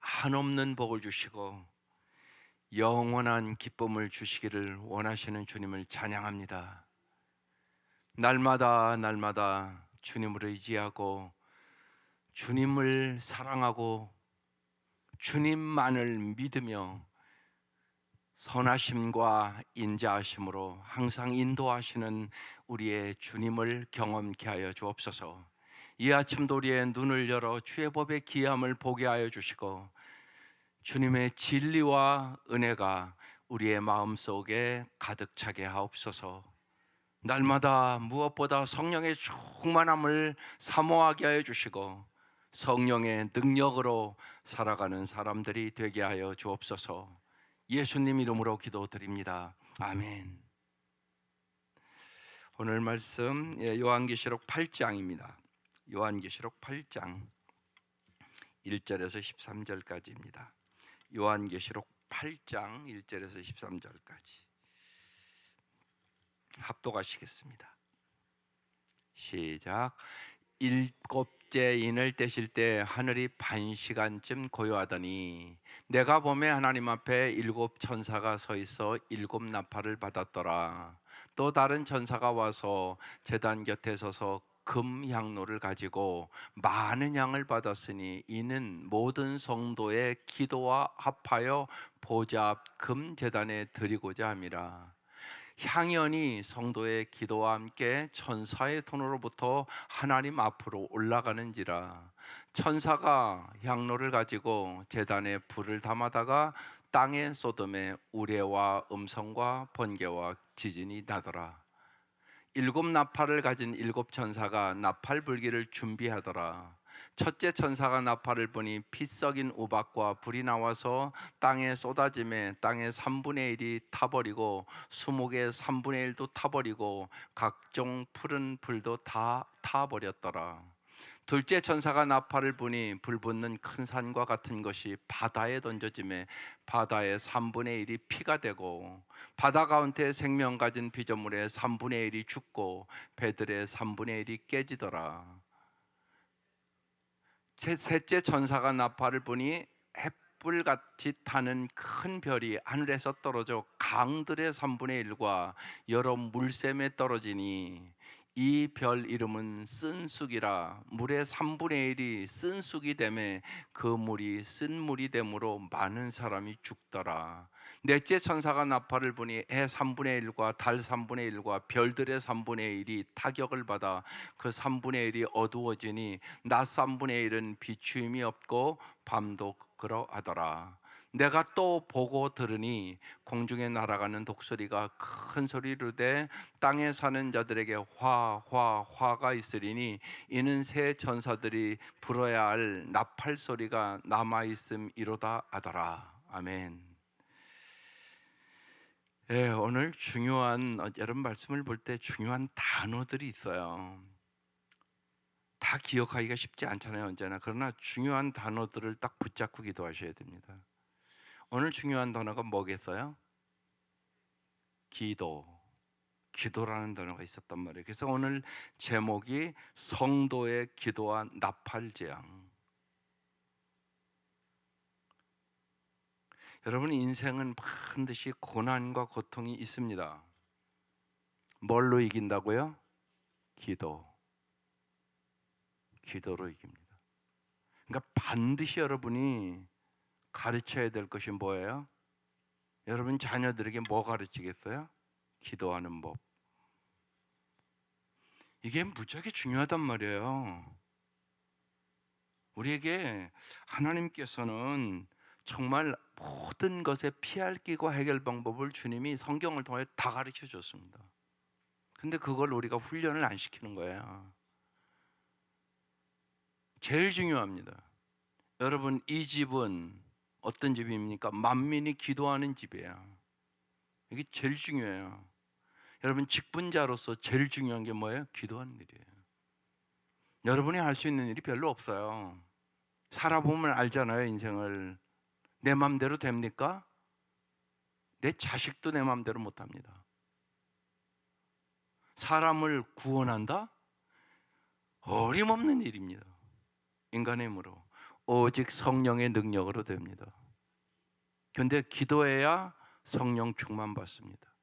한없는 복을 주시고 영원한 기쁨을 주시기를 원하시는 주님을 찬양합니다. 날마다 날마다 주님을 의지하고 주님을 사랑하고 주님만을 믿으며 선하심과 인자하심으로 항상 인도하시는 우리의 주님을 경험케 하여 주옵소서. 이 아침도 우리의 눈을 열어 주의 법의 기함을 보게 하여 주시고 주님의 진리와 은혜가 우리의 마음속에 가득 차게 하옵소서. 날마다 무엇보다 성령의 충만함을 사모하게 하여 주시고 성령의 능력으로 살아가는 사람들이 되게 하여 주옵소서. 예수님 이름으로 기도드립니다. 아멘. 오늘 말씀 요한계시록 8장입니다. 요한계시록 8장 1절에서 13절까지입니다. 요한계시록 8장 1절에서 13절까지 합독하시겠습니다. 시작. 일곱째 인을 떼실 때 하늘이 반 시간쯤 고요하더니 내가 보매 하나님 앞에 일곱 천사가 서 있어 일곱 나팔을 받았더라. 또 다른 천사가 와서 제단 곁에 서서 금 향로를 가지고 많은 양을 받았으니 이는 모든 성도의 기도와 합하여 보좌 앞 금 제단에 드리고자 함이라. 향연이 성도의 기도와 함께 천사의 손으로부터 하나님 앞으로 올라가는지라. 천사가 향로를 가지고 제단에 불을 담아다가 땅에 쏟음에 우레와 음성과 번개와 지진이 나더라. 일곱 나팔을 가진 일곱 천사가 나팔 불기를 준비하더라. 첫째 천사가 나팔을 부니 피 썩인 우박과 불이 나와서 땅에 쏟아짐에 땅의 3분의 1이 타버리고 수목의 3분의 1도 타버리고 각종 푸른 불도 다 타버렸더라. 둘째 천사가 나팔을 부니 불 붙는 큰 산과 같은 것이 바다에 던져짐에 바다의 3분의 1이 피가 되고 바다 가운데 생명 가진 피조물의 3분의 1이 죽고 배들의 3분의 1이 깨지더라. 셋째 천사가 나팔을 부니 햇불같이 타는 큰 별이 하늘에서 떨어져 강들의 3분의 1과 여러 물샘에 떨어지니 이 별 이름은 쓴쑥이라. 물의 3분의 1이 쓴쑥이 되매 그 물이 쓴 물이 되므로 많은 사람이 죽더라. 넷째 천사가 나팔을 부니 해 3분의 1과 달 3분의 1과 별들의 3분의 1이 타격을 받아 그 3분의 1이 어두워지니 낮 3분의 1은 비추임이 없고 밤도 그러하더라. 내가 또 보고 들으니 공중에 날아가는 독수리가 큰 소리로 되 땅에 사는 자들에게 화가 있으리니 이는 새 천사들이 불어야 할 나팔 소리가 남아있음이로다 하더라. 아멘. 오늘 중요한 여러분 말씀을 볼 때 중요한 단어들이 있어요. 다 기억하기가 쉽지 않잖아요, 언제나. 그러나 중요한 단어들을 딱 붙잡고 기도하셔야 됩니다. 오늘 중요한 단어가 뭐겠어요? 기도라는 단어가 있었단 말이에요. 그래서 오늘 제목이 성도의 기도와 나팔재앙. 여러분, 인생은 반드시 고난과 고통이 있습니다. 뭘로 이긴다고요? 기도로 이깁니다. 그러니까 반드시 여러분이 가르쳐야 될 것이 뭐예요? 여러분 자녀들에게 뭐 가르치겠어요? 기도하는 법. 이게 무지하게 중요하단 말이에요. 우리에게 하나님께서는 정말 모든 것에 피할 길과 해결 방법을 주님이 성경을 통해 다 가르쳐 줬습니다. 근데 그걸 우리가 훈련을 안 시키는 거예요. 제일 중요합니다. 여러분, 이 집은 어떤 집입니까? 만민이 기도하는 집이에요. 이게 제일 중요해요. 여러분, 직분자로서 제일 중요한 게 뭐예요? 기도하는 일이에요. 여러분이 할 수 있는 일이 별로 없어요. 살아보면 알잖아요, 인생을. 내 맘대로 됩니까? 내 자식도 내 맘대로 못합니다. 사람을 구원한다? 어림없는 일입니다. 인간의 힘으로. 오직 성령의 능력으로 됩니다. 그런데 기도해야 성령 충만 받습니다.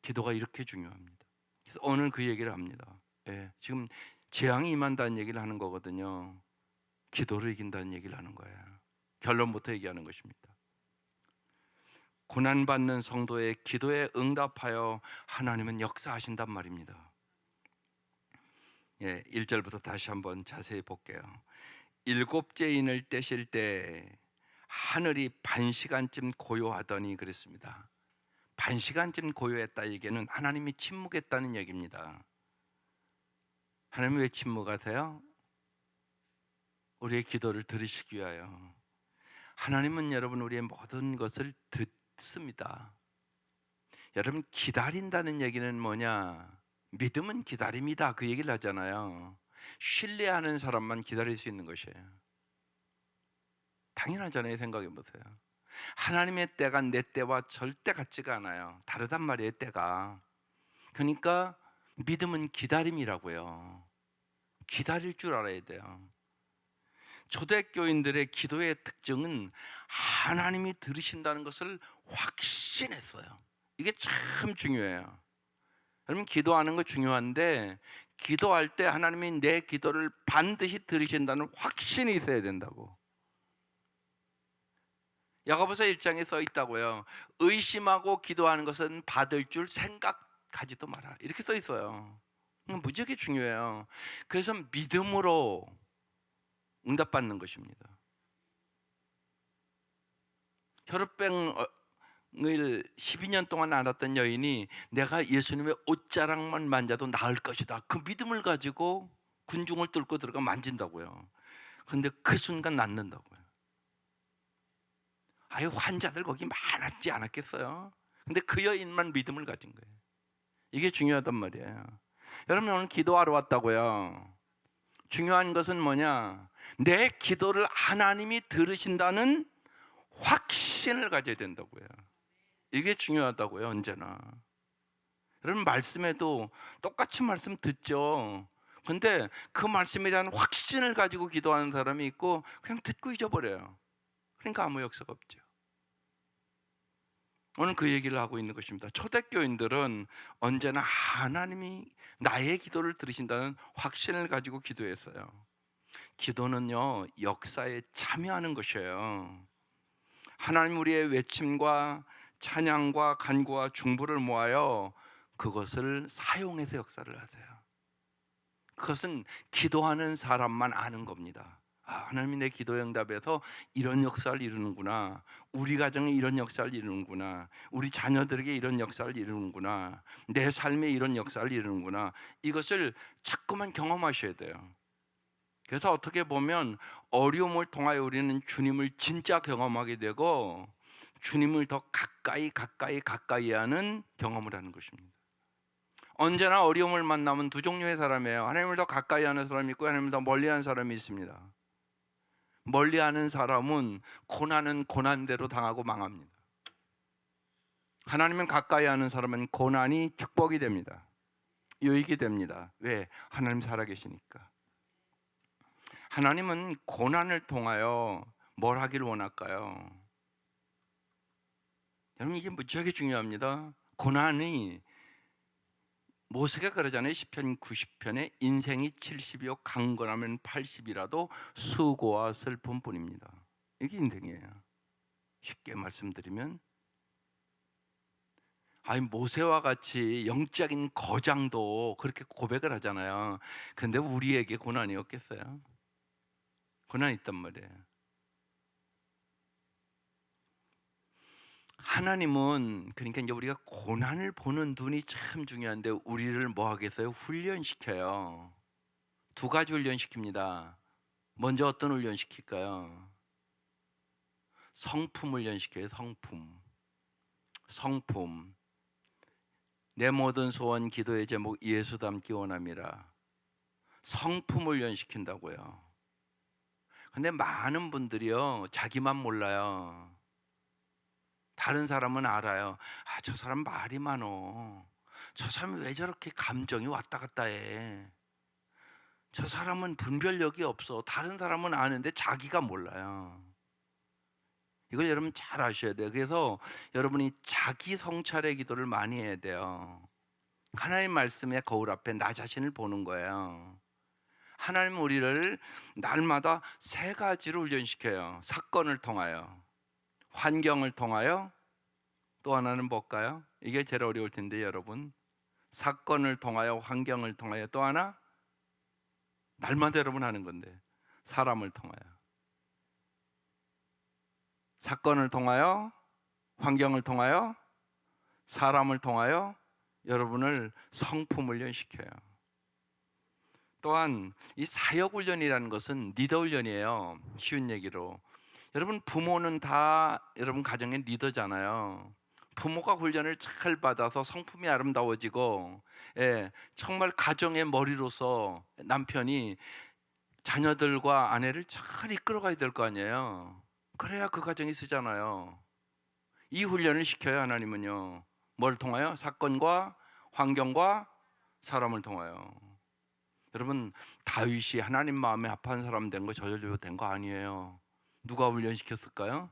기도가 이렇게 중요합니다. 그래서 오늘 그 얘기를 합니다. 예, 지금 재앙이 임한다는 얘기를 하는 거거든요. 기도를 이긴다는 얘기를 하는 거예요. 결론부터 얘기하는 것입니다. 고난받는 성도의 기도에 응답하여 하나님은 역사하신단 말입니다. 예, 1절부터 다시 한번 자세히 볼게요. 일곱째 인을 떼실 때 하늘이 반시간쯤 고요하더니 그랬습니다. 반시간쯤 고요했다 얘기는 하나님이 침묵했다는 얘기입니다. 하나님이 왜 침묵하세요? 우리의 기도를 들으시기 위하여. 하나님은 여러분 우리의 모든 것을 듣습니다. 여러분 기다린다는 얘기는 뭐냐? 믿음은 기다림이다 그 얘기를 하잖아요. 신뢰하는 사람만 기다릴 수 있는 것이에요. 당연하잖아요. 생각해 보세요. 하나님의 때가 내 때와 절대 같지가 않아요. 다르단 말이에요. 때가. 그러니까 믿음은 기다림이라고요. 기다릴 줄 알아야 돼요. 초대교인들의 기도의 특징은 하나님이 들으신다는 것을 확신했어요. 이게 참 중요해요. 여러분 기도하는 거 중요한데 기도할 때 하나님이 내 기도를 반드시 들으신다는 확신이 있어야 된다고. 야고보서 1장에 써 있다고요. 의심하고 기도하는 것은 받을 줄 생각하지도 마라. 이렇게 써 있어요. 무지하게 중요해요. 그래서 믿음으로 응답받는 것입니다. 혈우병을 12년 동안 앓았던 여인이 내가 예수님의 옷자락만 만져도 나을 것이다. 그 믿음을 가지고 군중을 뚫고 들어가 만진다고요. 그런데 그 순간 낫는다고요. 아유 환자들 거기 많았지 않았겠어요? 근데 그 여인만 믿음을 가진 거예요. 이게 중요하단 말이에요. 여러분 오늘 기도하러 왔다고요. 중요한 것은 뭐냐? 내 기도를 하나님이 들으신다는 확신을 가져야 된다고요. 이게 중요하다고요. 언제나. 여러분 말씀에도 똑같이 말씀 듣죠. 근데 그 말씀에 대한 확신을 가지고 기도하는 사람이 있고 그냥 듣고 잊어버려요. 그러니까 아무 역사가 없죠. 오늘 그 얘기를 하고 있는 것입니다. 초대교인들은 언제나 하나님이 나의 기도를 들으신다는 확신을 가지고 기도했어요. 기도는요 역사에 참여하는 것이에요. 하나님 우리의 외침과 찬양과 간구와 중보를 모아요 그것을 사용해서 역사를 하세요. 그것은 기도하는 사람만 아는 겁니다. 하나님이 내 기도 응답에서 이런 역사를 이루는구나. 우리 가정에 이런 역사를 이루는구나. 우리 자녀들에게 이런 역사를 이루는구나. 내 삶에 이런 역사를 이루는구나. 이것을 자꾸만 경험하셔야 돼요. 그래서 어떻게 보면 어려움을 통하여 우리는 주님을 진짜 경험하게 되고 주님을 더 가까이 하는 경험을 하는 것입니다. 언제나 어려움을 만나면 두 종류의 사람이에요. 하나님을 더 가까이 하는 사람이 있고 하나님을 더 멀리 하는 사람이 있습니다. 멀리 하는 사람은 고난은 고난대로 당하고 망합니다. 하나님을 가까이 하는 사람은 고난이 축복이 됩니다. 유익이 됩니다. 왜? 하나님 살아계시니까. 하나님은 고난을 통하여 뭘 하기를 원할까요? 여러분 이게 무지하게 중요합니다. 고난이 모세가 그러잖아요. 시편 90편에 인생이 70이요 강건하면 80이라도 수고와 슬픔뿐입니다. 이게 인생이에요. 쉽게 말씀드리면 모세와 같이 영적인 거장도 그렇게 고백을 하잖아요. 근데 우리에게 고난이 없겠어요? 고난이 있단 말이에요. 하나님은 그러니까 이제 우리가 고난을 보는 눈이 참 중요한데 우리를 뭐 하겠어요? 훈련시켜요. 두 가지 훈련시킵니다. 먼저 어떤 훈련시킬까요? 성품 훈련시켜요. 성품. 내 모든 소원 기도의 제목 예수 닮기 원함이라. 성품 훈련시킨다고요. 근데 많은 분들이요 자기만 몰라요. 다른 사람은 알아요. 저 사람 말이 많어. 저 사람이 왜 저렇게 감정이 왔다 갔다 해. 저 사람은 분별력이 없어. 다른 사람은 아는데 자기가 몰라요. 이걸 여러분 잘 아셔야 돼요. 그래서 여러분이 자기 성찰의 기도를 많이 해야 돼요. 하나님 말씀의 거울 앞에 나 자신을 보는 거예요. 하나님은 우리를 날마다 세 가지로 훈련시켜요. 사건을 통하여, 환경을 통하여, 또 하나는 뭘까요? 이게 제일 어려울 텐데 여러분. 사건을 통하여, 환경을 통하여, 또 하나 날마다 여러분 하는 건데 사람을 통하여. 사건을 통하여, 환경을 통하여, 사람을 통하여 여러분을 성품 훈련시켜요. 또한 이 사역 훈련이라는 것은 리더 훈련이에요. 쉬운 얘기로, 여러분 부모는 다 여러분 가정의 리더잖아요. 부모가 훈련을 잘 받아서 성품이 아름다워지고, 정말 가정의 머리로서 남편이 자녀들과 아내를 잘 이끌어가야 될 거 아니에요. 그래야 그 가정이 쓰잖아요. 이 훈련을 시켜요. 하나님은요. 뭘 통하여? 사건과 환경과 사람을 통하여. 여러분, 다윗이 하나님 마음에 합한 사람 된 거 저절로 된 거 아니에요. 누가 훈련시켰을까요?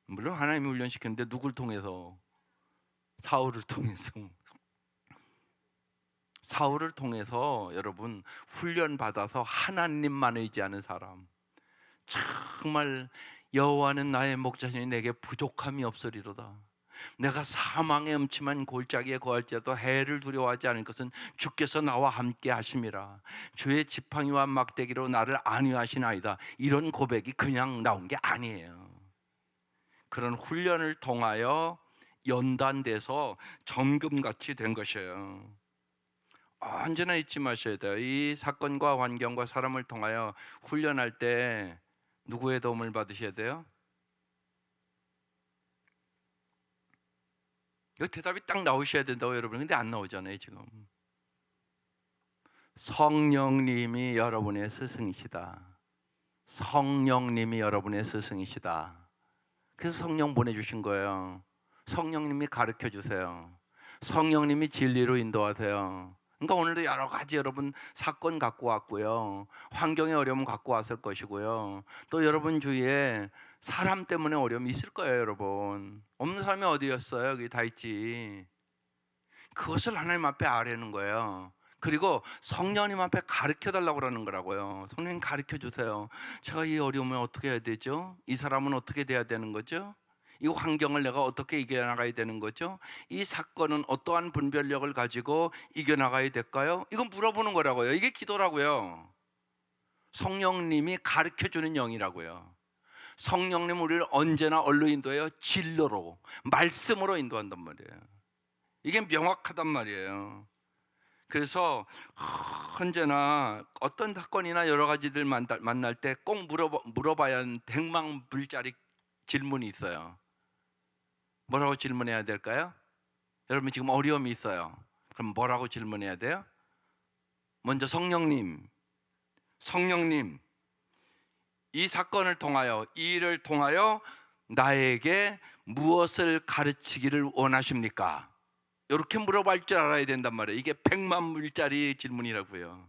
물론 하나님이 훈련시켰는데 누굴 통해서? 사울을 통해서. 사울을 통해서 여러분 훈련받아서 하나님만 의지하는 사람, 정말 여호와는 나의 목자시니 내게 부족함이 없으리로다. 내가 사망의 음침한 골짜기에 거할지라도 해를 두려워하지 않을 것은 주께서 나와 함께 하심이라. 주의 지팡이와 막대기로 나를 안위하시나이다. 이런 고백이 그냥 나온 게 아니에요. 그런 훈련을 통하여 연단돼서 정금같이 된 것이에요. 언제나 잊지 마셔야 돼요. 이 사건과 환경과 사람을 통하여 훈련할 때 누구의 도움을 받으셔야 돼요? 이 대답이 딱 나오셔야 된다고 여러분. 근데 안 나오잖아요 지금. 성령님이 여러분의 스승이시다. 성령님이 여러분의 스승이시다. 그래서 성령 보내주신 거예요. 성령님이 가르쳐 주세요. 성령님이 진리로 인도하세요. 그러니까 오늘도 여러 가지 여러분 사건 갖고 왔고요, 환경의 어려움 갖고 왔을 것이고요, 또 여러분 주위에 사람 때문에 어려움이 있을 거예요. 여러분 없는 사람이 어디였어요? 여기 다 있지. 그것을 하나님 앞에 아뢰는 거예요. 그리고 성령님 앞에 가르쳐 달라고 그러는 거라고요. 성령님 가르쳐 주세요. 제가 이 어려움을 어떻게 해야 되죠? 이 사람은 어떻게 돼야 되는 거죠? 이 환경을 내가 어떻게 이겨나가야 되는 거죠? 이 사건은 어떠한 분별력을 가지고 이겨나가야 될까요? 이건 물어보는 거라고요. 이게 기도라고요. 성령님이 가르쳐주는 영이라고요. 성령님 우리를 언제나 어디로 인도해요? 진로로, 말씀으로 인도한단 말이에요. 이게 명확하단 말이에요. 그래서 언제나 어떤 사건이나 여러 가지들 만날 때 꼭 물어봐야 하는 백만불짜리 질문이 있어요. 뭐라고 질문해야 될까요? 여러분 지금 어려움이 있어요. 그럼 뭐라고 질문해야 돼요? 먼저 성령님, 이 사건을 통하여, 이 일을 통하여 나에게 무엇을 가르치기를 원하십니까? 이렇게 물어볼 줄 알아야 된단 말이에요. 이게 100만 불짜리 질문이라고요.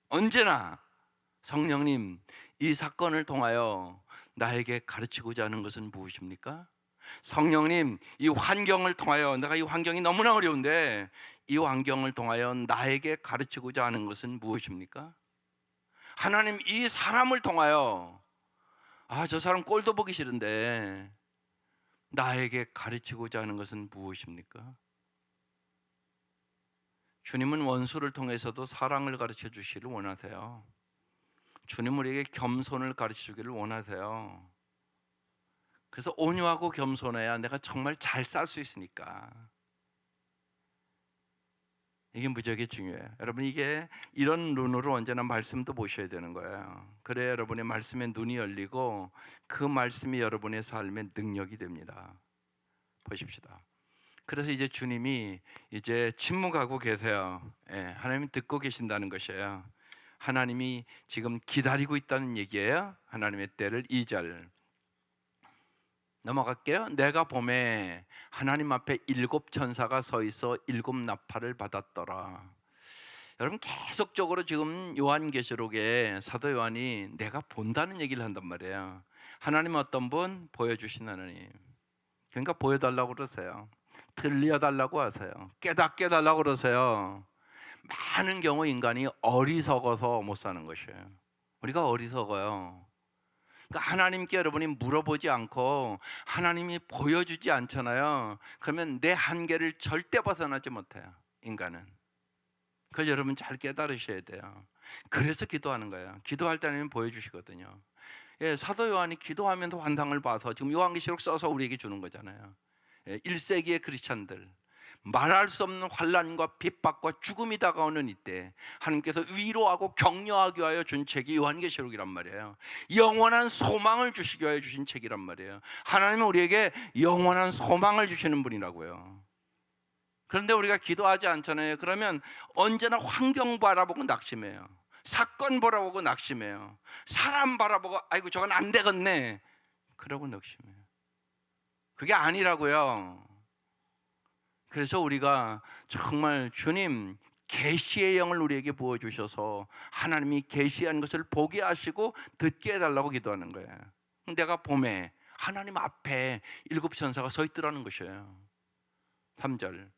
언제나 성령님, 이 사건을 통하여 나에게 가르치고자 하는 것은 무엇입니까? 성령님, 이 환경을 통하여, 내가 이 환경이 너무나 어려운데 이 환경을 통하여 나에게 가르치고자 하는 것은 무엇입니까? 하나님, 이 사람을 통하여, 저 사람 꼴도 보기 싫은데 나에게 가르치고자 하는 것은 무엇입니까? 주님은 원수를 통해서도 사랑을 가르쳐 주시기를 원하세요. 주님 우리에게 겸손을 가르쳐 주기를 원하세요. 그래서 온유하고 겸손해야 내가 정말 잘 살 수 있으니까. 이게 무지하게 중요해요. 여러분 이게 이런 눈으로 언제나 말씀도 보셔야 되는 거예요. 그래야 여러분의 말씀에 눈이 열리고 그 말씀이 여러분의 삶의 능력이 됩니다. 보십시다. 그래서 이제 주님이 이제 침묵하고 계세요. 하나님이 듣고 계신다는 것이에요. 하나님이 지금 기다리고 있다는 얘기예요. 하나님의 때를 2절 넘어갈게요. 내가 봄에 하나님 앞에 7 천사가 서 있어 7 나팔을 받았더라. 여러분 계속적으로 지금 요한계시록에 사도 요한이 내가 본다는 얘기를 한단 말이에요. 하나님 어떤 분? 보여주신 하나님. 그러니까 보여달라고 그러세요. 들려달라고 하세요. 깨닫게 해달라고 그러세요. 많은 경우 인간이 어리석어서 못 사는 것이에요. 우리가 어리석어요. 그러니까 하나님께 여러분이 물어보지 않고 하나님이 보여주지 않잖아요. 그러면 내 한계를 절대 벗어나지 못해요, 인간은. 그걸 여러분 잘 깨달으셔야 돼요. 그래서 기도하는 거예요. 기도할 때 하나님 보여주시거든요. 예, 사도 요한이 기도하면서 환상을 봐서 지금 요한계시록 써서 우리에게 주는 거잖아요. 1세기의 크리스찬들, 말할 수 없는 환난과 핍박과 죽음이 다가오는 이때 하나님께서 위로하고 격려하기 위하여 준 책이 요한계시록이란 말이에요. 영원한 소망을 주시기 위하여 주신 책이란 말이에요. 하나님은 우리에게 영원한 소망을 주시는 분이라고요. 그런데 우리가 기도하지 않잖아요. 그러면 언제나 환경 바라보고 낙심해요. 사건 바라보고 낙심해요. 사람 바라보고 아이고 저건 안 되겠네 그러고 낙심해요. 그게 아니라고요. 그래서 우리가 정말 주님 계시의 영을 우리에게 부어주셔서 하나님이 계시한 것을 보게 하시고 듣게 해달라고 기도하는 거예요. 내가 봄에 하나님 앞에 7 천사가 서 있더라는 것이에요. 3절,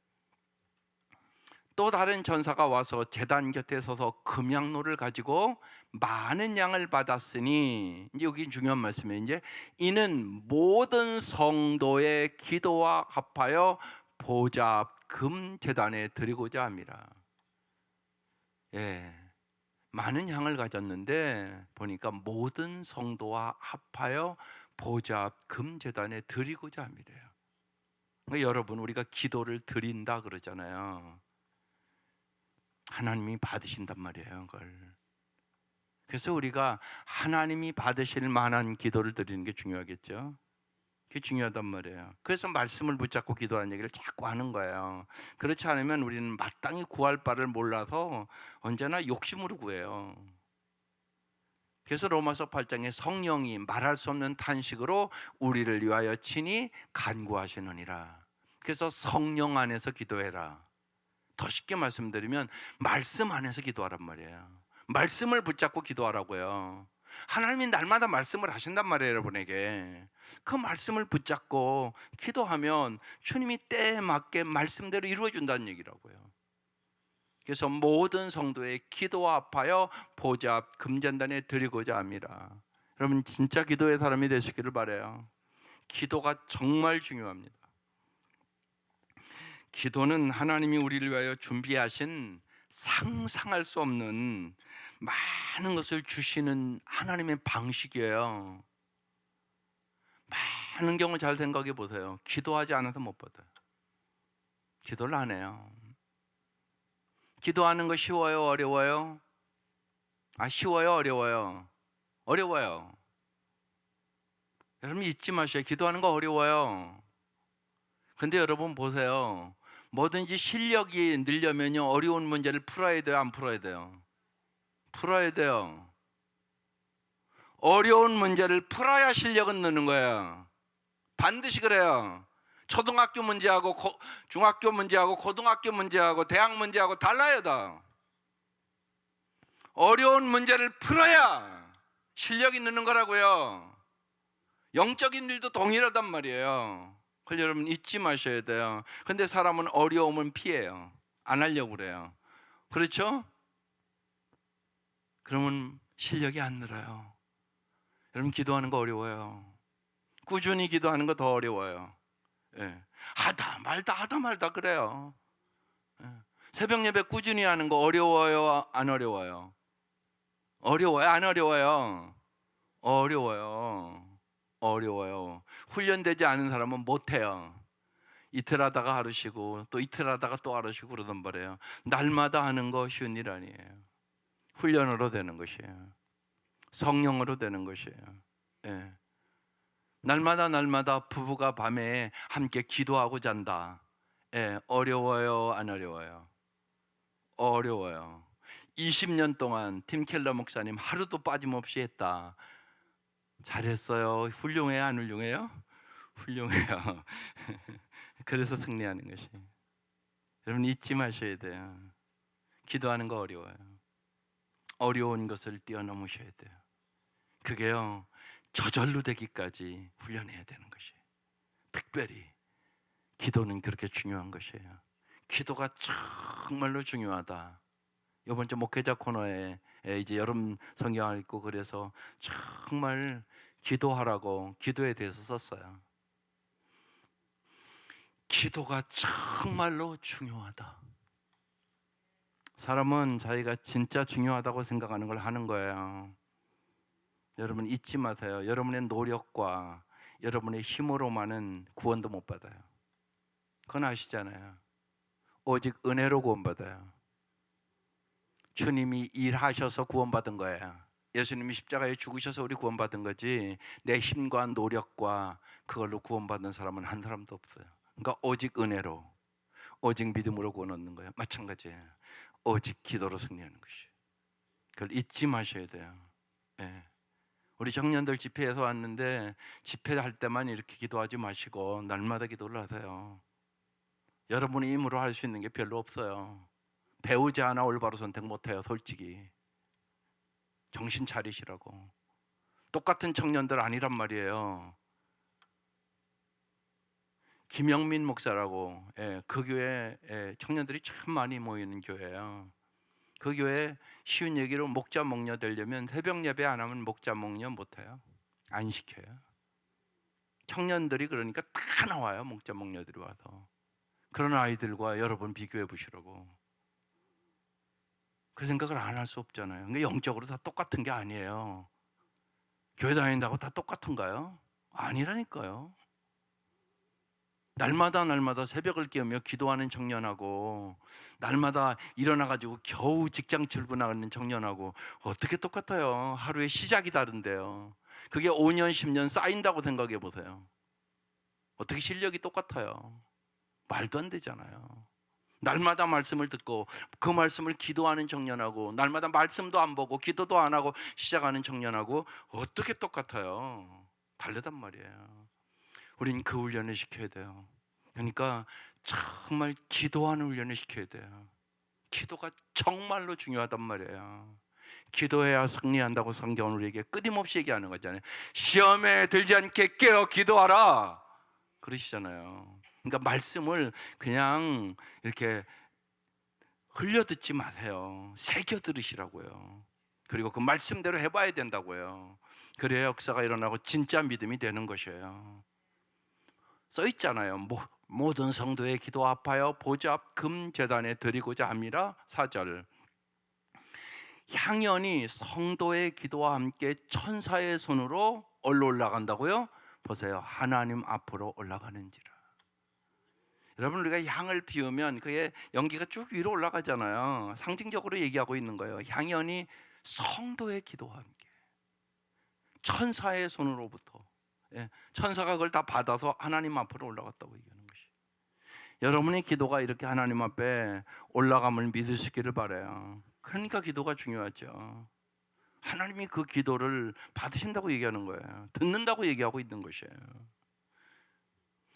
또 다른 천사가 와서 제단 곁에 서서 금양로를 가지고 많은 양을 받았으니, 이제 여기 중요한 말씀이에요. 이제 이는 모든 성도의 기도와 합하여 보좌 금 제단에 드리고자 합니다. 예, 많은 양을 가졌는데 보니까 모든 성도와 합하여 보좌 금 제단에 드리고자 합니다. 그러니까 여러분, 우리가 기도를 드린다 그러잖아요. 하나님이 받으신단 말이에요, 그걸. 그래서 우리가 하나님이 받으실 만한 기도를 드리는 게 중요하겠죠. 그게 중요하단 말이에요. 그래서 말씀을 붙잡고 기도하는 얘기를 자꾸 하는 거예요. 그렇지 않으면 우리는 마땅히 구할 바를 몰라서 언제나 욕심으로 구해요. 그래서 로마서 8장에 성령이 말할 수 없는 탄식으로 우리를 위하여 친히 간구하시느니라. 그래서 성령 안에서 기도해라. 더 쉽게 말씀드리면 말씀 안에서 기도하란 말이에요. 말씀을 붙잡고 기도하라고요. 하나님이 날마다 말씀을 하신단 말이에요, 여러분에게. 그 말씀을 붙잡고 기도하면 주님이 때에 맞게 말씀대로 이루어 준다는 얘기라고요. 그래서 모든 성도의 기도와 합하여 보좌 금전단에 드리고자 합니다. 여러분 진짜 기도의 사람이 되시기를 바라요. 기도가 정말 중요합니다. 기도는 하나님이 우리를 위하여 준비하신 상상할 수 없는 많은 것을 주시는 하나님의 방식이에요. 많은 경우 잘 생각해 보세요. 기도하지 않아서 못 받아요. 기도를 안 해요. 기도하는 거 쉬워요? 어려워요? 쉬워요? 어려워요? 어려워요. 여러분 잊지 마셔요. 기도하는 거 어려워요. 근데 여러분 보세요. 뭐든지 실력이 늘려면요, 어려운 문제를 풀어야 돼요? 안 풀어야 돼요? 풀어야 돼요. 어려운 문제를 풀어야 실력은 느는 거예요. 반드시 그래요. 초등학교 문제하고 중학교 문제하고 고등학교 문제하고 대학 문제하고 달라요. 다 어려운 문제를 풀어야 실력이 느는 거라고요. 영적인 일도 동일하단 말이에요. 그걸 여러분 잊지 마셔야 돼요. 근데 사람은 어려움은 피해요. 안 하려고 그래요. 그렇죠? 그러면 실력이 안 늘어요. 여러분 기도하는 거 어려워요. 꾸준히 기도하는 거 더 어려워요. 예. 하다 말다 그래요. 예. 새벽 예배 꾸준히 하는 거 어려워요? 안 어려워요? 어려워요? 안 어려워요? 어려워요. 훈련되지 않은 사람은 못해요. 이틀 하다가 하루 쉬고 또 이틀 하다가 또 하루 쉬고 그러단 말이에요. 날마다 하는 거 쉬운 일 아니에요. 훈련으로 되는 것이에요. 성령으로 되는 것이에요. 예. 날마다 부부가 밤에 함께 기도하고 잔다. 예. 어려워요? 안 어려워요? 어려워요. 20년 동안 팀 켈러 목사님 하루도 빠짐없이 했다. 잘했어요. 훌륭해요? 안 훌륭해요? 훌륭해요. 그래서 승리하는 것이. 여러분 잊지 마셔야 돼요. 기도하는 거 어려워요. 어려운 것을 뛰어넘으셔야 돼요. 그게요, 저절로 되기까지 훈련해야 되는 것이에요. 특별히 기도는 그렇게 중요한 것이에요. 기도가 정말로 중요하다. 이번 주 목회자 코너에 이제 여름 성경을 읽고 그래서 정말 기도하라고 기도에 대해서 썼어요. 기도가 정말로 중요하다. 사람은 자기가 진짜 중요하다고 생각하는 걸 하는 거예요. 여러분 잊지 마세요. 여러분의 노력과 여러분의 힘으로만은 구원도 못 받아요. 그건 아시잖아요. 오직 은혜로 구원받아요. 주님이 일하셔서 구원받은 거예요. 예수님이 십자가에 죽으셔서 우리 구원받은 거지, 내 힘과 노력과 그걸로 구원받는 사람은 한 사람도 없어요. 그러니까 오직 은혜로, 오직 믿음으로 구원 얻는 거예요. 마찬가지예요. 오직 기도로 승리하는 것이에요. 그걸 잊지 마셔야 돼요. 예. 우리 청년들 집회에서 왔는데 집회할 때만 이렇게 기도하지 마시고 날마다 기도를 하세요. 여러분의 힘으로 할 수 있는 게 별로 없어요. 배우지 않아 올바로 선택 못해요. 솔직히 정신 차리시라고. 똑같은 청년들 아니란 말이에요. 김영민 목사라고, 그 교회 청년들이 참 많이 모이는 교회예요. 그 교회 쉬운 얘기로 목자 목녀 되려면 새벽 예배 안 하면 목자 목녀 못해요. 안 시켜요. 청년들이 그러니까 다 나와요. 목자 목녀들이 와서. 그런 아이들과 여러분 비교해 보시라고. 그 생각을 안 할 수 없잖아요. 그러니까 영적으로 다 똑같은 게 아니에요. 교회 다닌다고 다 똑같은가요? 아니라니까요. 날마다 새벽을 깨우며 기도하는 청년하고 날마다 일어나가지고 겨우 직장 출근하는 청년하고 어떻게 똑같아요? 하루의 시작이 다른데요. 그게 5년, 10년 쌓인다고 생각해 보세요. 어떻게 실력이 똑같아요? 말도 안 되잖아요. 날마다 말씀을 듣고 그 말씀을 기도하는 청년하고 날마다 말씀도 안 보고 기도도 안 하고 시작하는 청년하고 어떻게 똑같아요? 다르단 말이에요. 우린 그 훈련을 시켜야 돼요. 그러니까 정말 기도하는 훈련을 시켜야 돼요. 기도가 정말로 중요하단 말이에요. 기도해야 승리한다고 성경은 우리에게 끊임없이 얘기하는 거잖아요. 시험에 들지 않게 깨어 기도하라 그러시잖아요. 그러니까 말씀을 그냥 이렇게 흘려 듣지 마세요. 새겨 들으시라고요. 그리고 그 말씀대로 해봐야 된다고요. 그래야 역사가 일어나고 진짜 믿음이 되는 것이에요. 써 있잖아요. 모든 성도의 기도 아파요 보좌 금 제단에 드리고자 함이라. 4절. 향연이 성도의 기도와 함께 천사의 손으로 얼로 올라간다고요? 보세요. 하나님 앞으로 올라가는지라. 여러분 우리가 향을 피우면 그게 연기가 쭉 위로 올라가잖아요. 상징적으로 얘기하고 있는 거예요. 향연이 성도의 기도와 함께 천사의 손으로부터, 천사가 그걸 다 받아서 하나님 앞으로 올라갔다고 얘기하는 것이. 여러분의 기도가 이렇게 하나님 앞에 올라감을 믿을 수 있기를 바라요. 그러니까 기도가 중요하죠. 하나님이 그 기도를 받으신다고 얘기하는 거예요. 듣는다고 얘기하고 있는 것이에요.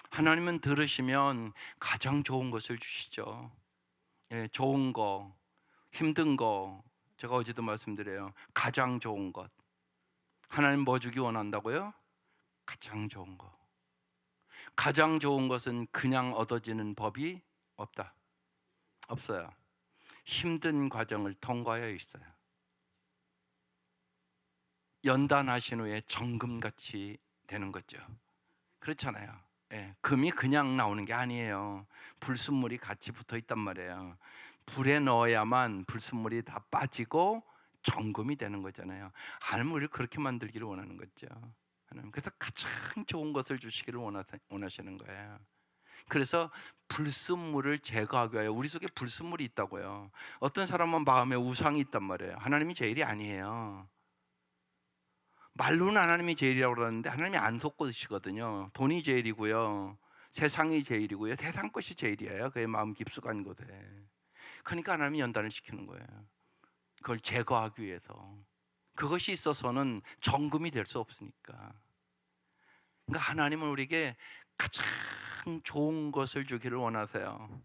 하나님은 들으시면 가장 좋은 것을 주시죠. 좋은 거, 힘든 거, 제가 어제도 말씀드려요. 가장 좋은 것. 하나님 뭐 주기 원한다고요? 가장 좋은 거. 가장 좋은 것은 그냥 얻어지는 법이 없다. 없어요. 힘든 과정을 통과하여 있어요. 연단하신 후에 정금같이 되는 거죠. 그렇잖아요. 금이 그냥 나오는 게 아니에요. 불순물이 같이 붙어 있단 말이에요. 불에 넣어야만 불순물이 다 빠지고 정금이 되는 거잖아요. 하나님은 우리를 그렇게 만들기를 원하는 거죠. 하나님 그래서 가장 좋은 것을 주시기를 원하시는 거예요. 그래서 불순물을 제거하기 위하여, 우리 속에 불순물이 있다고요. 어떤 사람은 마음에 우상이 있단 말이에요. 하나님이 제일이 아니에요. 말로는 하나님이 제일이라고 그러는데 하나님이 안 속것이거든요. 돈이 제일이고요, 세상이 제일이고요, 세상 것이 제일이에요. 그의 마음 깊숙한 곳에. 그러니까 하나님이 연단을 시키는 거예요. 그걸 제거하기 위해서. 그것이 있어서는 정금이 될 수 없으니까. 그러니까 하나님은 우리에게 가장 좋은 것을 주기를 원하세요.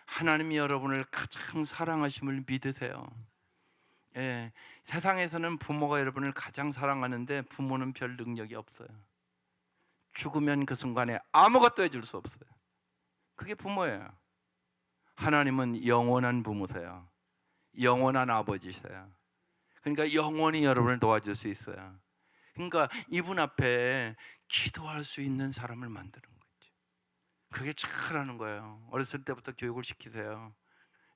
하나님이 여러분을 가장 사랑하심을 믿으세요. 예, 세상에서는 부모가 여러분을 가장 사랑하는데 부모는 별 능력이 없어요. 죽으면 그 순간에 아무것도 해줄 수 없어요. 그게 부모예요. 하나님은 영원한 부모세요. 영원한 아버지세요. 그러니까 영원히 여러분을 도와줄 수 있어요. 그러니까 이분 앞에 기도할 수 있는 사람을 만드는 거죠. 그게 잘하는 거예요. 어렸을 때부터 교육을 시키세요.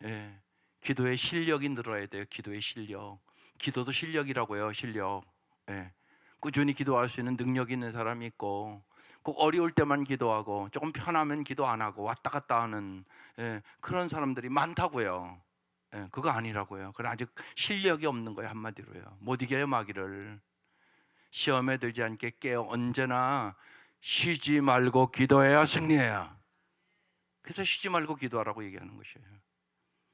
예, 기도의 실력이 늘어야 돼요. 기도의 실력. 기도도 실력이라고요. 실력. 예, 꾸준히 기도할 수 있는 능력이 있는 사람이 있고, 꼭 어려울 때만 기도하고 조금 편하면 기도 안 하고 왔다 갔다 하는, 예, 그런 사람들이 많다고요. 예, 그거 아니라고요. 그건 아직 실력이 없는 거예요. 한마디로요. 못 이겨요, 마귀를. 시험에 들지 않게 깨어 언제나 쉬지 말고 기도해야 승리해요. 그래서 쉬지 말고 기도하라고 얘기하는 것이에요.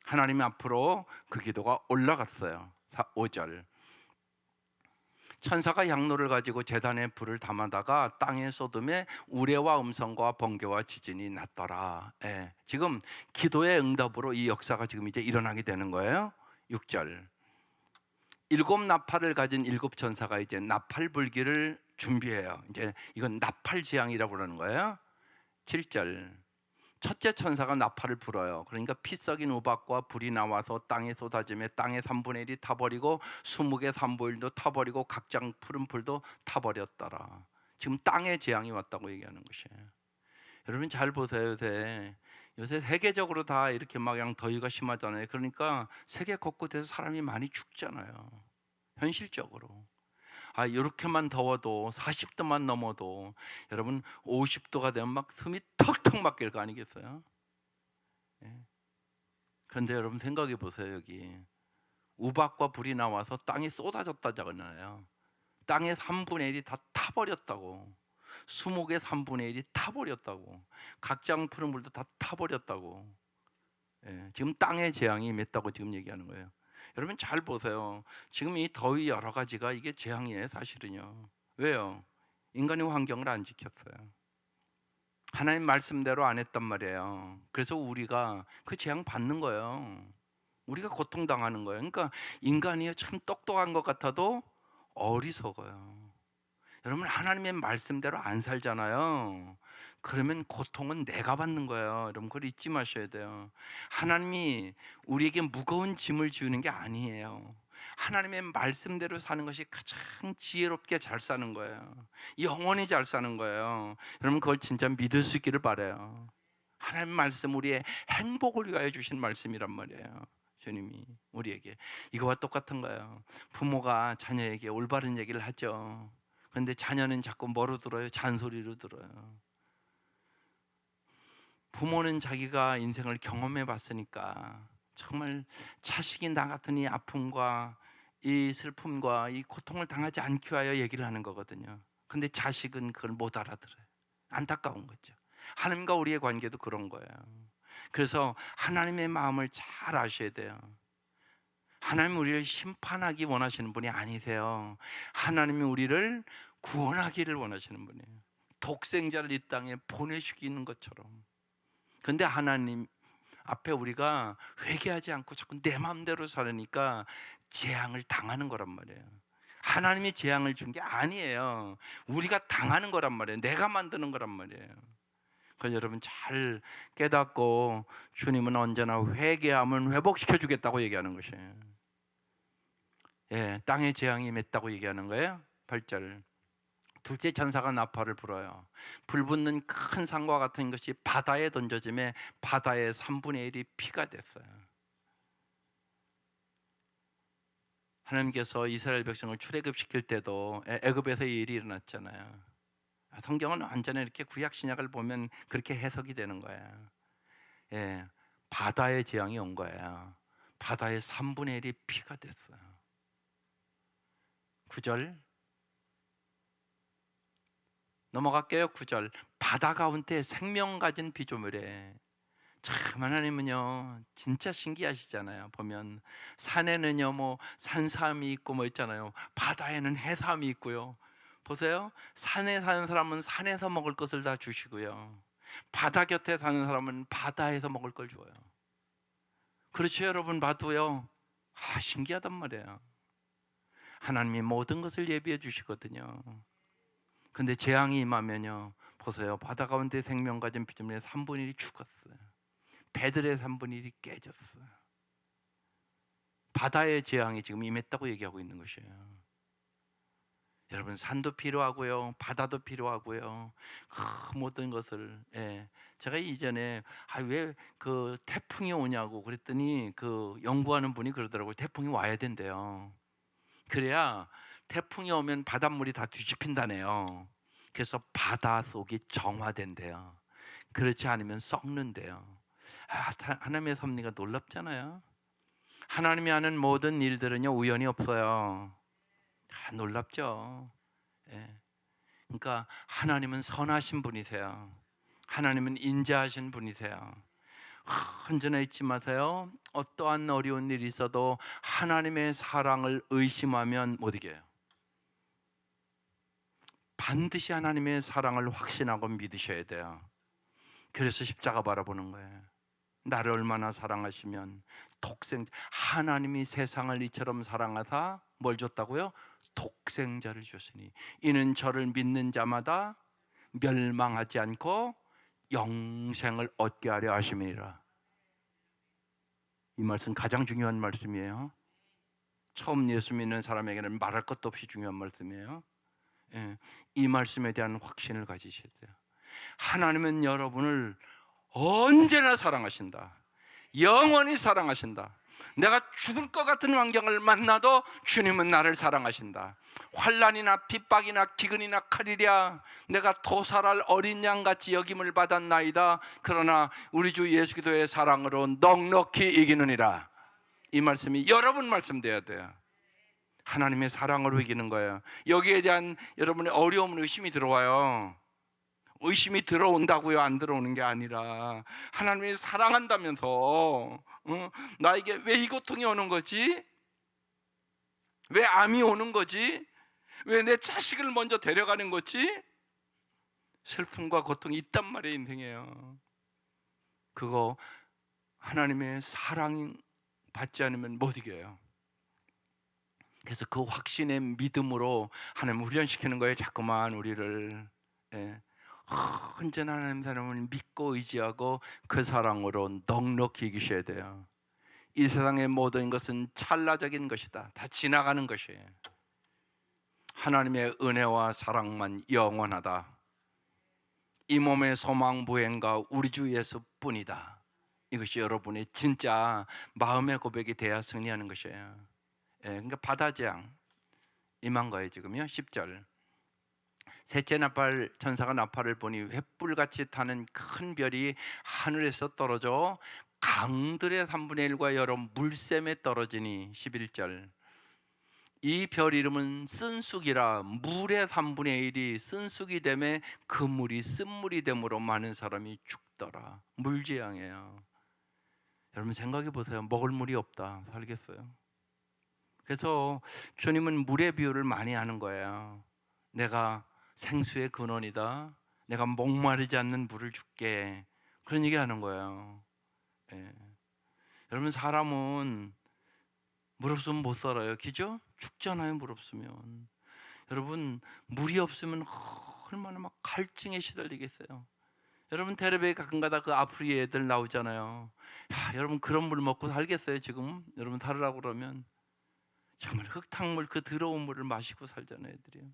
하나님 앞으로 그 기도가 올라갔어요. 5절. 천사가 양로를 가지고 제단에 불을 담아다가 땅에 쏟음에 우레와 음성과 번개와 지진이 났더라. 예, 지금 기도의 응답으로 이 역사가 지금 이제 일어나게 되는 거예요. 6절. 7나팔을 가진 7천사가 이제 나팔 불기를 준비해요. 이제 이건 나팔 재앙이라고 그러는 거예요. 7절. 첫째 천사가 나팔을 불어요. 그러니까 피 썩인 우박과 불이 나와서 땅에 쏟아지며 땅의 3분의 1이 타버리고 수묵의 3분의 1도 타버리고 각장 푸른 풀도 타버렸더라. 지금 땅의 재앙이 왔다고 얘기하는 것이에요. 여러분 잘 보세요. 요새 세계적으로 다 이렇게 막 그냥 더위가 심하잖아요. 그러니까 세계 곳곳에서 사람이 많이 죽잖아요. 현실적으로. 이렇게만 더워도 40도만 넘어도 여러분 50도가 되면 막 숨이 턱턱 막힐 거 아니겠어요? 예. 그런데 여러분 생각해 보세요. 여기 우박과 불이 나와서 땅이 쏟아졌다잖아요. 땅의 3분의 1이 다 타버렸다고. 수목의 3분의 1이 타버렸다고. 각장 푸른 물도 다 타버렸다고. 예. 지금 땅의 재앙이 임했다고 지금 얘기하는 거예요. 여러분 잘 보세요. 지금 이 더위 여러 가지가 이게 재앙이에요, 사실은요. 왜요? 인간의 환경을 안 지켰어요. 하나님 말씀대로 안 했단 말이에요. 그래서 우리가 그 재앙 받는 거예요. 우리가 고통당하는 거예요. 그러니까 인간이 참 똑똑한 것 같아도 어리석어요. 여러분 하나님의 말씀대로 안 살잖아요. 그러면 고통은 내가 받는 거예요. 여러분 그걸 잊지 마셔야 돼요. 하나님이 우리에게 무거운 짐을 지우는 게 아니에요. 하나님의 말씀대로 사는 것이 가장 지혜롭게 잘 사는 거예요. 영원히 잘 사는 거예요. 여러분 그걸 진짜 믿을 수 있기를 바라요. 하나님 말씀 우리의 행복을 위하여 주신 말씀이란 말이에요. 주님이 우리에게 이거와 똑같은 거예요. 부모가 자녀에게 올바른 얘기를 하죠. 그런데 자녀는 자꾸 뭐로 들어요? 잔소리로 들어요. 부모는 자기가 인생을 경험해 봤으니까 정말 자식이 나 같은 이 아픔과 이 슬픔과 이 고통을 당하지 않기 위하여 얘기를 하는 거거든요. 근데 자식은 그걸 못 알아들어요. 안타까운 거죠. 하나님과 우리의 관계도 그런 거예요. 그래서 하나님의 마음을 잘 아셔야 돼요. 하나님 우리를 심판하기 원하시는 분이 아니세요. 하나님이 우리를 구원하기를 원하시는 분이에요. 독생자를 이 땅에 보내시기는 것처럼. 그런데 하나님 앞에 우리가 회개하지 않고 자꾸 내 마음대로 살으니까 재앙을 당하는 거란 말이에요. 하나님이 재앙을 준 게 아니에요. 우리가 당하는 거란 말이에요. 내가 만드는 거란 말이에요. 그래서 여러분 잘 깨닫고 주님은 언제나 회개하면 회복시켜 주겠다고 얘기하는 것이에요. 예, 땅의 재앙이 임했다고 얘기하는 거예요. 8절. 둘째 천사가 나팔을 불어요. 불붙는 큰 산과 같은 것이 바다에 던져짐에 바다의 3분의 1이 피가 됐어요. 하나님께서 이스라엘 백성을 출애굽시킬 때도 애굽에서 이 일이 일어났잖아요. 성경은 완전히 이렇게 구약 신약을 보면 그렇게 해석이 되는 거예요. 예, 바다의 재앙이 온 거예요. 바다의 3분의 1이 피가 됐어요. 9절 넘어갈게요. 9절. 바다 가운데 생명 가진 피조물에 참 하나님은요 진짜 신기하시잖아요. 보면 산에는요 뭐 산삼이 있고 뭐 있잖아요. 바다에는 해삼이 있고요. 보세요. 산에 사는 사람은 산에서 먹을 것을 다 주시고요. 바다 곁에 사는 사람은 바다에서 먹을 걸 줘요. 그렇죠, 여러분 봐도요. 신기하단 말이에요. 하나님이 모든 것을 예비해 주시거든요. 근데 재앙이 임하면요, 보세요. 바다 가운데 생명 가진 피조물의 3분의 1이 죽었어요. 배들의 3분의 1이 깨졌어요. 바다의 재앙이 지금 임했다고 얘기하고 있는 것이에요. 여러분, 산도 필요하고요, 바다도 필요하고요, 그 모든 것을, 제가 이전에 왜 그 태풍이 오냐고 그랬더니 그 연구하는 분이 그러더라고요. 태풍이 와야 된대요. 그래야 태풍이 오면 바닷물이 다 뒤집힌다네요. 그래서 바다 속이 정화된대요. 그렇지 않으면 썩는데요. 하나님의 섭리가 놀랍잖아요. 하나님이 하는 모든 일들은요, 우연이 없어요. 놀랍죠. 예. 그러니까 하나님은 선하신 분이세요. 하나님은 인자하신 분이세요. 언제나 잊지 마세요. 어떠한 어려운 일이 있어도 하나님의 사랑을 의심하면 못 이겨요. 반드시 하나님의 사랑을 확신하고 믿으셔야 돼요. 그래서 십자가 바라보는 거예요. 나를 얼마나 사랑하시면 하나님이 세상을 이처럼 사랑하사 뭘 줬다고요? 독생자를 주시니 이는 저를 믿는 자마다 멸망하지 않고 영생을 얻게 하려 하심이니라. 이 말씀 가장 중요한 말씀이에요. 처음 예수 믿는 사람에게는 말할 것도 없이 중요한 말씀이에요. 이 말씀에 대한 확신을 가지셔야 돼요. 하나님은 여러분을 언제나 사랑하신다. 영원히 사랑하신다. 내가 죽을 것 같은 환경을 만나도 주님은 나를 사랑하신다. 환난이나 핍박이나 기근이나 칼이랴 내가 도살할 어린 양같이 여김을 받았나이다. 그러나 우리 주 예수 그리스도의 사랑으로 넉넉히 이기느니라. 이 말씀이 여러분 말씀 돼야 돼요. 하나님의 사랑으로 이기는 거예요. 여기에 대한 여러분의 어려움은 의심이 들어와요. 의심이 들어온다고요? 안 들어오는 게 아니라 하나님이 사랑한다면서 나에게 왜 이 고통이 오는 거지? 왜 암이 오는 거지? 왜 내 자식을 먼저 데려가는 거지? 슬픔과 고통이 있단 말이에요. 인생에요. 그거 하나님의 사랑 받지 않으면 못 이겨요. 그래서 그 확신의 믿음으로 하나님 훈련시키는 거예요. 자꾸만 우리를. 언제나 하나님 사람을 믿고 의지하고 그 사랑으로 넉넉히 이기셔야 돼요. 이 세상의 모든 것은 찰나적인 것이다. 다 지나가는 것이에요. 하나님의 은혜와 사랑만 영원하다. 이 몸의 소망 부행과 우리 주 예수뿐이다. 이것이 여러분의 진짜 마음의 고백이 돼야 승리하는 것이에요. 그러니까 바다재앙 임한 거예요. 지금요. 10절 셋째 나팔 천사가 나팔을 보니 횃불같이 타는 큰 별이 하늘에서 떨어져 강들의 3분의 1과 여러 물샘에 떨어지니 11절 이 별 이름은 쓴쑥이라 물의 3분의 1이 쓴쑥이 되매 그 물이 쓴물이 되므로 많은 사람이 죽더라. 물재앙이에요. 여러분 생각해 보세요. 먹을 물이 없다. 살겠어요? 그래서 주님은 물의 비유를 많이 하는 거예요. 내가 생수의 근원이다. 내가 목마르지 않는 물을 줄게. 그런 얘기 하는 거예요. 여러분 사람은 물 없으면 못 살아요. 그죠? 죽잖아요. 물 없으면. 여러분 물이 없으면 얼마나 막 갈증에 시달리겠어요. 여러분 텔레비에 가끔가다 그 아프리카 애들 나오잖아요. 여러분 그런 물 먹고 살겠어요? 지금 여러분 살으라고 그러면 정말 흙탕물 그 더러운 물을 마시고 살잖아요. 애들이요.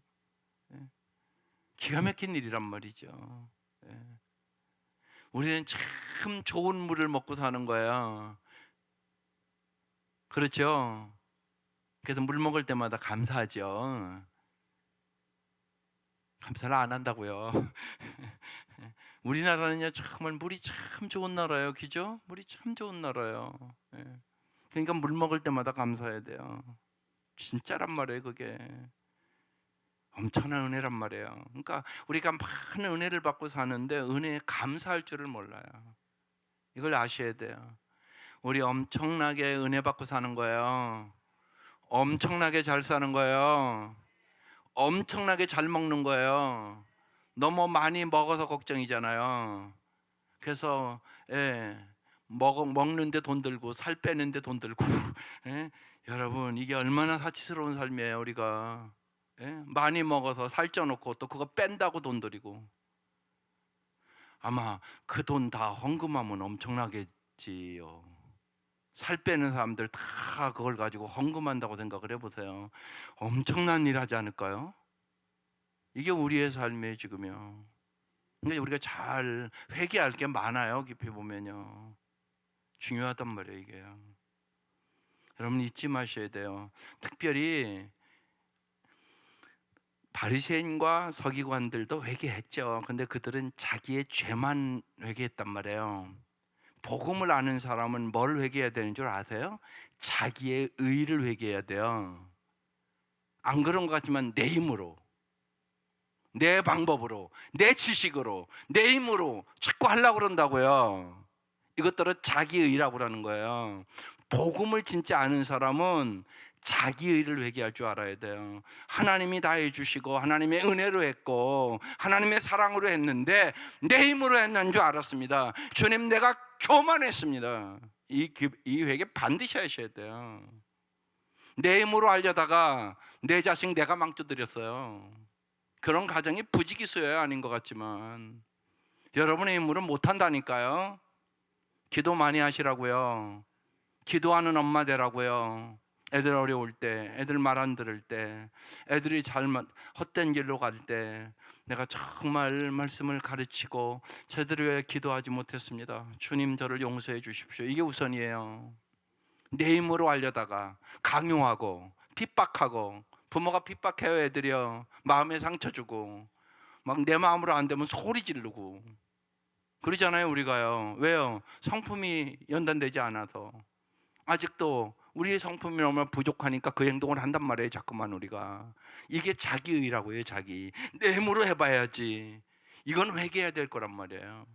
기가 막힌 일이란 말이죠. 우리는 참 좋은 물을 먹고 사는 거예요. 그렇죠? 그래서 물 먹을 때마다 감사하죠. 감사를 안 한다고요. 우리나라는요 정말 물이 참 좋은 나라예요. 그죠? 물이 참 좋은 나라예요. 그러니까 물 먹을 때마다 감사해야 돼요. 진짜란 말이에요. 그게 엄청난 은혜란 말이에요. 그러니까 우리가 많은 은혜를 받고 사는데 은혜에 감사할 줄을 몰라요. 이걸 아셔야 돼요. 우리 엄청나게 은혜 받고 사는 거예요. 엄청나게 잘 사는 거예요. 엄청나게 잘 먹는 거예요. 너무 많이 먹어서 걱정이잖아요. 그래서 먹는데 돈 들고 살 빼는데 돈 들고 예? 여러분 이게 얼마나 사치스러운 삶이에요. 우리가 많이 먹어서 살쪄놓고 또 그거 뺀다고 돈 들이고, 아마 그 돈 다 헌금하면 엄청나겠지요. 살 빼는 사람들 다 그걸 가지고 헌금한다고 생각을 해보세요. 엄청난 일 하지 않을까요? 이게 우리의 삶이에요 지금요. 그러니까 우리가 잘 회개할 게 많아요. 깊이 보면요 중요하단 말이에요 이게요. 여러분 잊지 마셔야 돼요. 특별히 바리새인과 서기관들도 회개했죠. 근데 그들은 자기의 죄만 회개했단 말이에요. 복음을 아는 사람은 뭘 회개해야 되는 줄 아세요? 자기의 의를 회개해야 돼요. 안 그런 것 같지만 내 힘으로, 내 방법으로, 내 지식으로, 내 힘으로 자꾸 하려고 그런다고요. 이것들은 자기 의라고 하는 거예요. 복음을 진짜 아는 사람은 자기 의를 회개할 줄 알아야 돼요. 하나님이 다 해주시고 하나님의 은혜로 했고 하나님의 사랑으로 했는데 내 힘으로 했는 줄 알았습니다. 주님 내가 교만했습니다. 이 회개 반드시 하셔야 돼요. 내 힘으로 하려다가 내 자식 내가 망쳐드렸어요. 그런 가정이 부지기수예요. 아닌 것 같지만 여러분의 힘으로 못한다니까요. 기도 많이 하시라고요. 기도하는 엄마 되라고요. 애들 어려울 때, 애들 말 안 들을 때, 애들이 헛된 길로 갈 때 내가 정말 말씀을 가르치고 제대로 왜 기도하지 못했습니다. 주님 저를 용서해 주십시오. 이게 우선이에요. 내 힘으로 하려다가 강요하고 핍박하고, 부모가 핍박해요. 애들이요 마음에 상처 주고 막 내 마음으로 안 되면 소리 지르고 그러잖아요 우리가요. 왜요? 성품이 연단되지 않아서. 아직도 우리의 성품이 너무 부족하니까 그 행동을 한단 말이에요. 자꾸만 우리가. 이게 자기의라고 해요. 자기 내 힘으로 해봐야지. 이건 회개해야 될 거란 말이에요.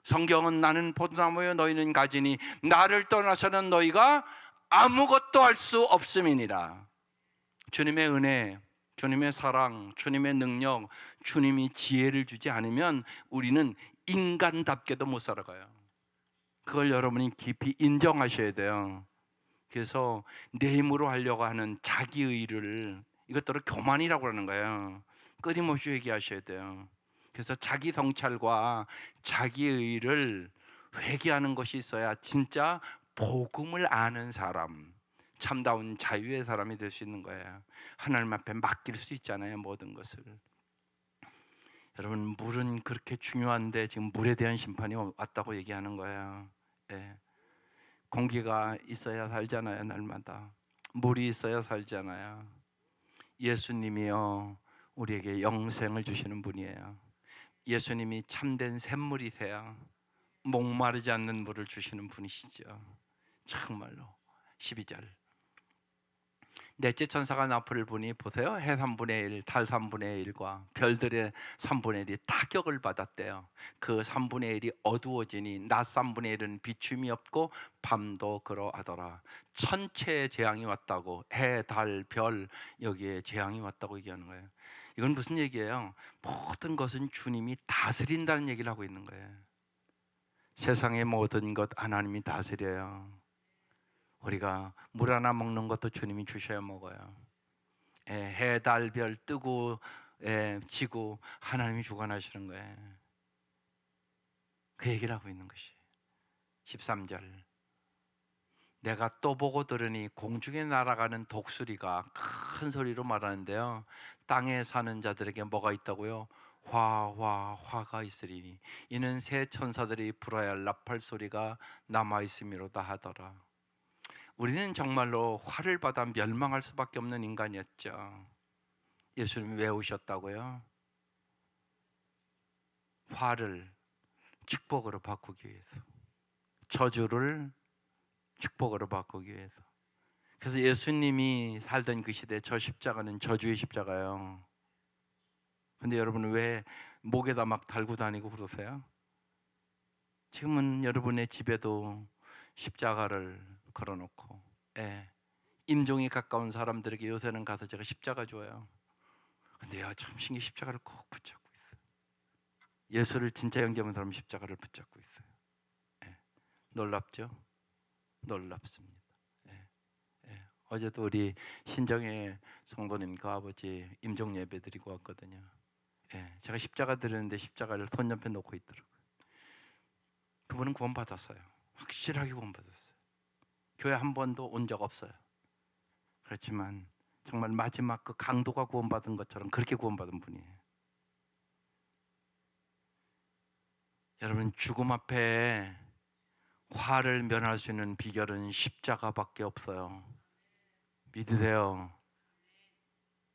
성경은 나는 포도나무여 너희는 가지니 나를 떠나서는 너희가 아무것도 할 수 없음이니라. 주님의 은혜, 주님의 사랑, 주님의 능력, 주님이 지혜를 주지 않으면 우리는 인간답게도 못 살아가요. 그걸 여러분이 깊이 인정하셔야 돼요. 그래서 내 힘으로 하려고 하는 자기의를, 이것들을 교만이라고 하는 거예요. 끊임없이 회개하셔야 돼요. 그래서 자기 성찰과 자기의를 회개하는 것이 있어야 진짜 복음을 아는 사람, 참다운 자유의 사람이 될 수 있는 거예요. 하나님 앞에 맡길 수 있잖아요, 모든 것을. 여러분 물은 그렇게 중요한데 지금 물에 대한 심판이 왔다고 얘기하는 거예요. 예. 공기가 있어야 살잖아요. 날마다 물이 있어야 살잖아요. 예수님이요 우리에게 영생을 주시는 분이에요. 예수님이 참된 샘물이세요. 목마르지 않는 물을 주시는 분이시죠. 정말로. 12절 넷째 천사가 나팔을 부니 보세요. 해 3분의 1, 달 3분의 1과 별들의 3분의 1이 타격을 받았대요. 그 3분의 1이 어두워지니 낮 3분의 1은 비춤이 없고 밤도 그러하더라. 천체의 재앙이 왔다고, 해, 달, 별 여기에 재앙이 왔다고 얘기하는 거예요. 이건 무슨 얘기예요? 모든 것은 주님이 다스린다는 얘기를 하고 있는 거예요. 세상의 모든 것 하나님이 다스려요. 우리가 물 하나 먹는 것도 주님이 주셔야 먹어요. 해, 달, 별 뜨고 지고 하나님이 주관하시는 거예요. 그 얘기를 하고 있는 것이 13절 내가 또 보고 들으니 공중에 날아가는 독수리가 큰 소리로 말하는데요, 땅에 사는 자들에게 뭐가 있다고요? 화가 있으리니 이는 새 천사들이 불어야 할 나팔 소리가 남아있음이로다 하더라. 우리는 정말로 화를 받아 멸망할 수밖에 없는 인간이었죠. 예수님이 왜 오셨다고요? 화를 축복으로 바꾸기 위해서, 저주를 축복으로 바꾸기 위해서. 그래서 예수님이 살던 그 시대 저 십자가는 저주의 십자가예요. 근데 여러분은 왜 목에다 막 달고 다니고 그러세요? 지금은 여러분의 집에도 십자가를 걸어놓고, 임종이 가까운 사람들에게 요새는 가서 제가 십자가 줘요. 근데 참 신기해, 십자가를 꼭 붙잡고 있어요. 예수를 진짜 영접한 사람은 십자가를 붙잡고 있어요. 놀랍죠? 놀랍습니다. 예, 예. 어제도 우리 신정의 성도님 그 아버지 임종 예배 드리고 왔거든요. 예, 제가 십자가 드리는데 십자가를 손 옆에 놓고 있더라고요. 그분은 구원받았어요. 확실하게 구원받았어요. 교회 한 번도 온 적 없어요. 그렇지만 정말 마지막 그 강도가 구원받은 것처럼 그렇게 구원받은 분이에요. 여러분, 죽음 앞에 화를 면할 수 있는 비결은 십자가밖에 없어요. 믿으세요.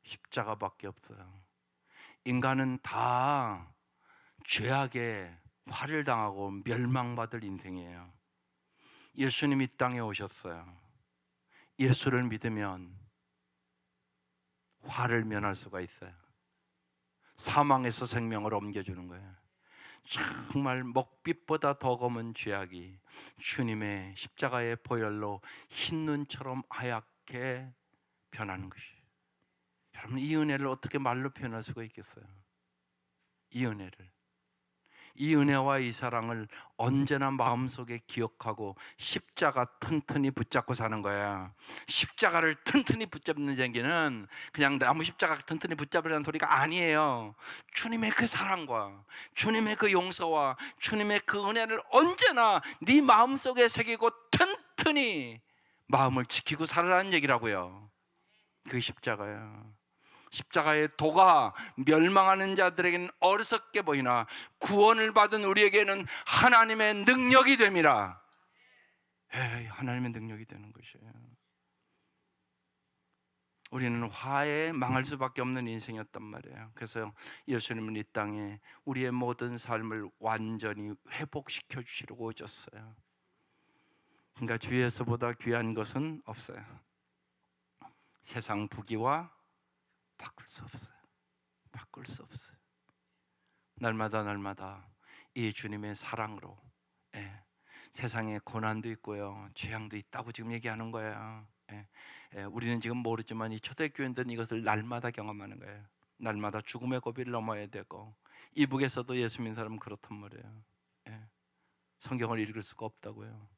십자가밖에 없어요. 인간은 다 죄악에 화를 당하고 멸망받을 인생이에요. 예수님이 이 땅에 오셨어요. 예수를 믿으면 화를 면할 수가 있어요. 사망에서 생명을 옮겨주는 거예요. 정말 먹빛보다 더 검은 죄악이 주님의 십자가의 보혈로 흰 눈처럼 하얗게 변하는 것이에요. 여러분, 이 은혜를 어떻게 말로 표현할 수가 있겠어요? 이 은혜를, 이 은혜와 이 사랑을 언제나 마음속에 기억하고 십자가 튼튼히 붙잡고 사는 거야. 십자가를 튼튼히 붙잡는 얘기는 그냥 나무 십자가 튼튼히 붙잡으라는 소리가 아니에요. 주님의 그 사랑과 주님의 그 용서와 주님의 그 은혜를 언제나 네 마음속에 새기고 튼튼히 마음을 지키고 살아라는 얘기라고요. 그 십자가야. 십자가의 도가 멸망하는 자들에게는 어리석게 보이나 구원을 받은 우리에게는 하나님의 능력이 됨이라. 하나님의 능력이 되는 것이에요. 우리는 화에 망할 수밖에 없는 인생이었단 말이에요. 그래서 예수님은 이 땅에 우리의 모든 삶을 완전히 회복시켜 주시려고 오셨어요. 그러니까 주 예수보다 귀한 것은 없어요. 세상 부귀와 바꿀 수 없어요. 바꿀 수 없어요. 날마다 이 주님의 사랑으로, 세상에 고난도 있고요, 재앙도 있다고 지금 얘기하는 거예요. 우리는 지금 모르지만 이 초대교인들은 이것을 날마다 경험하는 거예요. 날마다 죽음의 고비를 넘어야 되고, 이북에서도 예수 믿는 사람은 그렇단 말이에요. 성경을 읽을 수가 없다고요.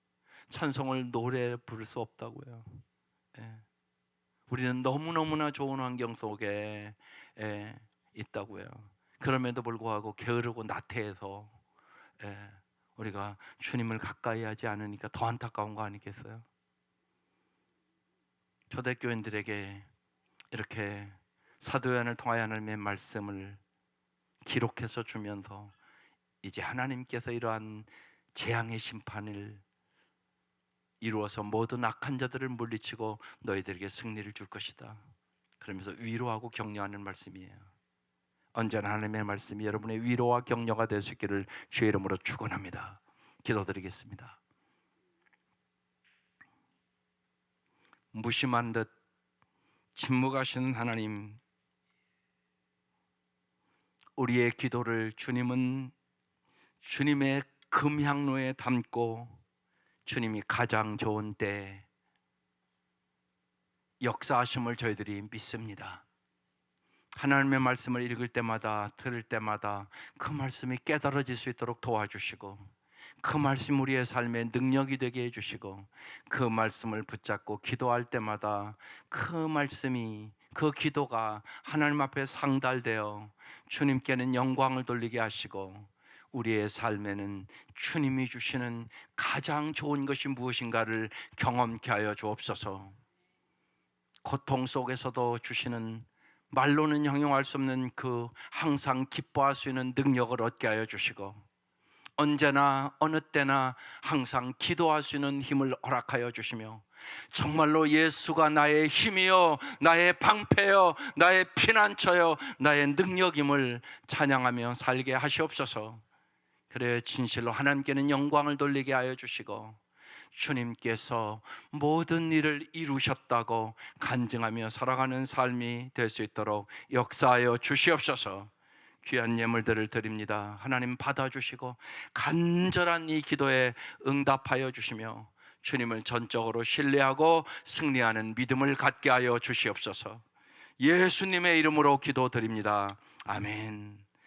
찬송을 노래 부를 수 없다고요. 우리는 너무너무나 좋은 환경 속에 있다고요. 그럼에도 불구하고 게으르고 나태해서 우리가 주님을 가까이 하지 않으니까 더 안타까운 거 아니겠어요? 초대교인들에게 이렇게 사도 요한을 통하여 하나님의 말씀을 기록해서 주면서 이제 하나님께서 이러한 재앙의 심판을 이루어서 모든 악한 자들을 물리치고 너희들에게 승리를 줄 것이다. 그러면서 위로하고 격려하는 말씀이에요. 언제나 하나님의 말씀이 여러분의 위로와 격려가 될 수 있기를 주의 이름으로 축원합니다. 기도드리겠습니다. 무심한 듯 침묵하시는 하나님, 우리의 기도를 주님은 주님의 금향로에 담고 주님이 가장 좋은 때 역사하심을 저희들이 믿습니다. 하나님의 말씀을 읽을 때마다, 들을 때마다 그 말씀이 깨달아질 수 있도록 도와주시고, 그 말씀 우리의 삶의 능력이 되게 해주시고, 그 말씀을 붙잡고 기도할 때마다 그 말씀이, 그 기도가 하나님 앞에 상달되어 주님께는 영광을 돌리게 하시고, 우리의 삶에는 주님이 주시는 가장 좋은 것이 무엇인가를 경험케 하여 주옵소서. 고통 속에서도 주시는 말로는 형용할 수 없는 그 항상 기뻐할 수 있는 능력을 얻게 하여 주시고, 언제나 어느 때나 항상 기도할 수 있는 힘을 허락하여 주시며, 정말로 예수가 나의 힘이요, 나의 방패요, 나의 피난처요, 나의 능력임을 찬양하며 살게 하시옵소서. 그래 진실로 하나님께는 영광을 돌리게 하여 주시고, 주님께서 모든 일을 이루셨다고 간증하며 살아가는 삶이 될 수 있도록 역사하여 주시옵소서. 귀한 예물들을 드립니다. 하나님 받아주시고 간절한 이 기도에 응답하여 주시며 주님을 전적으로 신뢰하고 승리하는 믿음을 갖게 하여 주시옵소서. 예수님의 이름으로 기도드립니다. 아멘.